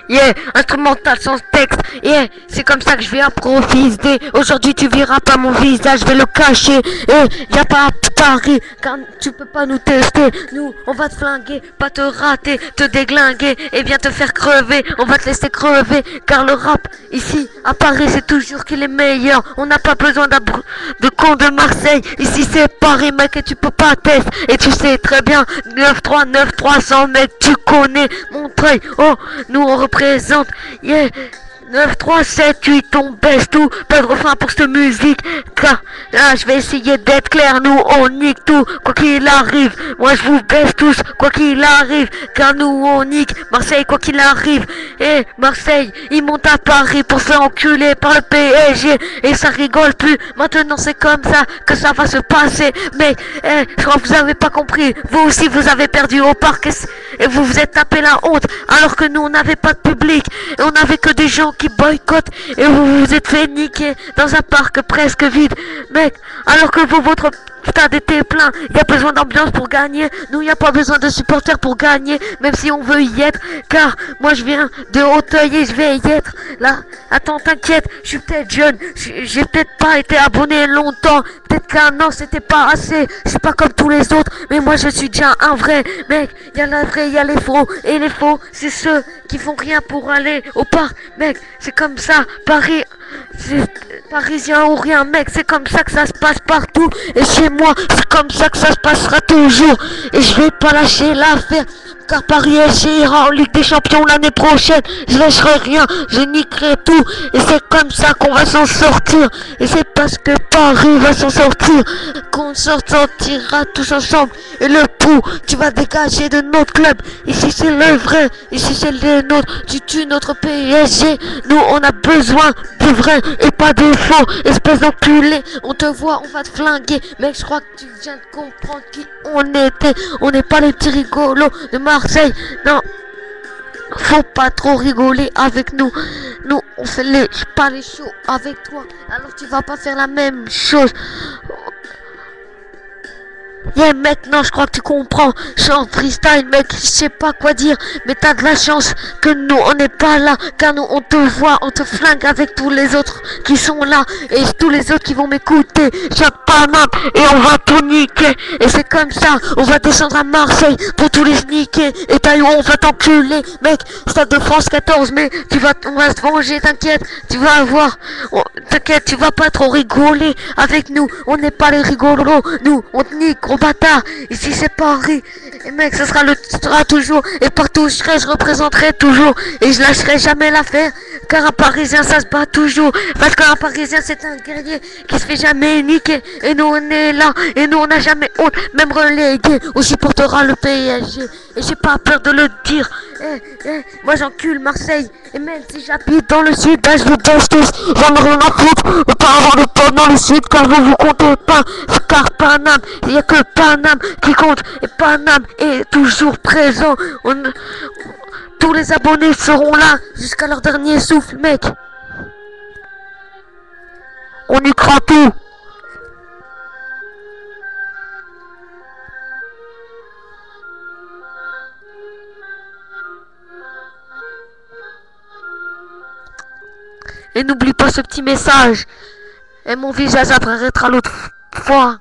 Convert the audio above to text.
Yeah, instrumental sans texte. Yeah, c'est comme ça que je vais improviser. Aujourd'hui tu verras pas mon visage, je vais le cacher. Y'a pas à Paris, car tu peux pas nous tester. Nous, on va te flinguer, pas te rater, te déglinguer et bien te faire crever. On va te laisser crever, car le rap ici à Paris c'est toujours qu'il est meilleur. On n'a pas besoin de con de Marseille. Ici c'est Paris mec et tu peux pas tester. Et tu sais très bien, 9-3, 9-300 mec, tu connais Montreuil. Oh, nous on représente, yeah. 9, 3, 7, 8, on baisse tout, pas de refrain pour cette musique, car là je vais essayer d'être clair, nous on nique tout, quoi qu'il arrive, moi je vous baisse tous, quoi qu'il arrive, car nous on nique Marseille quoi qu'il arrive, et Marseille, ils montent à Paris pour se faire enculer par le PSG, et ça rigole plus, maintenant c'est comme ça que ça va se passer, mais je crois que vous avez pas compris, vous aussi vous avez perdu au parc, et vous vous êtes tapé la honte, alors que nous on n'avait pas de public, et on n'avait que des gens qui boycottent et vous vous êtes fait niquer dans un parc presque vide, mec, alors que vous, votre stade était plein. Il y a besoin d'ambiance pour gagner. Nous, il n'y a pas besoin de supporters pour gagner, même si on veut y être, car moi je viens de Hauteuil et je vais y être là. Attends, t'inquiète, je suis peut-être jeune, j'ai peut-être pas été abonné longtemps, peut-être qu'un an c'était pas assez, je suis pas comme tous les autres, mais moi je suis déjà un vrai mec. Il y a la vraie, il y a les faux, et les faux c'est ceux qui font rien pour aller au parc, mec, c'est comme ça. Paris, c'est parisien ou rien, mec, c'est comme ça que ça se passe partout, et chez moi c'est comme ça que ça se passera toujours, et je vais pas lâcher l'affaire, car Paris SG ira en Ligue des Champions l'année prochaine. Je lâcherai rien, je niquerai tout, et c'est comme ça qu'on va s'en sortir, et c'est parce que Paris va s'en sortir qu'on s'en sortira tous ensemble. Et le pou, tu vas dégager de notre club. Ici c'est le vrai, ici c'est le nôtre. Tu tues notre PSG, nous on a besoin de vrai et pas de faux. Espèce d'enculé, on te voit, on va te flinguer. Mec, je crois que tu viens de comprendre qui on était. On n'est pas les petits rigolos de Marseille, non. Faut pas trop rigoler avec nous. Nous, on fait pas les shows avec toi. Alors tu vas pas faire la même chose. Yeah mec, non, je crois que tu comprends. Je suis en freestyle mec, je sais pas quoi dire, mais t'as de la chance que nous on n'est pas là, car nous on te voit, on te flingue avec tous les autres qui sont là, et tous les autres qui vont m'écouter. J'ai pas mal et on va tout niquer, et c'est comme ça, on va descendre à Marseille pour tous les niquer, et Taillon on va t'enculer mec. Stade de France 14 mai, on va se venger, t'inquiète, tu vas voir, t'inquiète, tu vas pas trop rigoler avec nous, on n'est pas les rigolos, nous on te nique, gros bâtard. Ici c'est Paris, et mec ça sera toujours, et partout où je serai je représenterai toujours, et je lâcherai jamais l'affaire, car un Parisien ça se bat toujours, parce qu'un Parisien c'est un guerrier qui se fait jamais niquer, et nous on est là, et nous on n'a jamais honte, même relégué, on supportera le PSG, et j'ai pas peur de le dire. Moi j'encule Marseille, et même si j'habite dans le sud, bah je vous baisse tous, j'en ai rien à foutre, et pas avoir de potes dans le sud, car vous comptez pas, car Paname, il y a que Paname qui compte, et Paname est toujours présent. Tous les abonnés seront là jusqu'à leur dernier souffle, mec. On y croit tout. Et n'oublie pas ce petit message. Et mon visage apparaîtra l'autre fois.